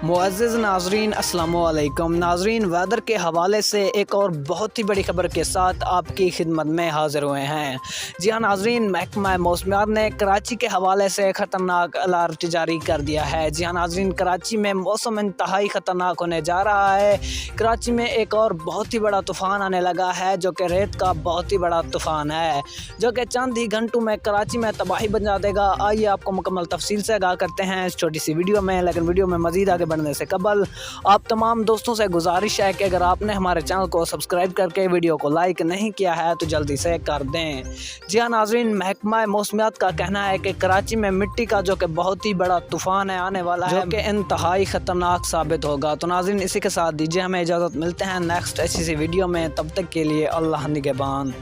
मुअज़्ज़िज़ नाज़रीन अस्सलामु अलैकुम। नाज़रीन, वेदर के हवाले से एक और बहुत ही बड़ी खबर के साथ आपकी खिदमत में हाज़िर हुए हैं। जी हाँ नाज़रीन, महकमा मौसमियात ने कराची के हवाले से ख़तरनाक अलर्ट जारी कर दिया है। जी हाँ नाज़रीन, कराची में मौसम इंतहाई ख़तरनाक होने जा रहा है। कराची में एक और बहुत ही बड़ा तूफ़ान आने लगा है, जो कि रेत का बहुत ही बड़ा तूफ़ान है, जो कि चंद ही घंटों में कराची में तबाही बना देगा। आइए आपको मुकम्मल तफसील से आगाह करते हैं इस छोटी सी वीडियो में। लेकिन वीडियो में मज़ीद आगे बढ़ने से कबल आप तमाम दोस्तों से गुजारिश है कि अगर आपने हमारे चैनल को सब्सक्राइब करके वीडियो को लाइक नहीं किया है तो जल्दी से कर दें। जी हाँ नाज़रीन, महकमा मौसमियात का कहना है कि कराची में मिट्टी का जो कि बहुत ही बड़ा तूफ़ान है आने वाला है, जो कि इंतहाई ख़तरनाक साबित होगा। तो नाज़रीन, इसी के साथ दीजिए हमें इजाज़त, मिलते हैं नेक्स्ट ऐसी सी वीडियो में। तब तक के लिए अल्लाह निगहबान।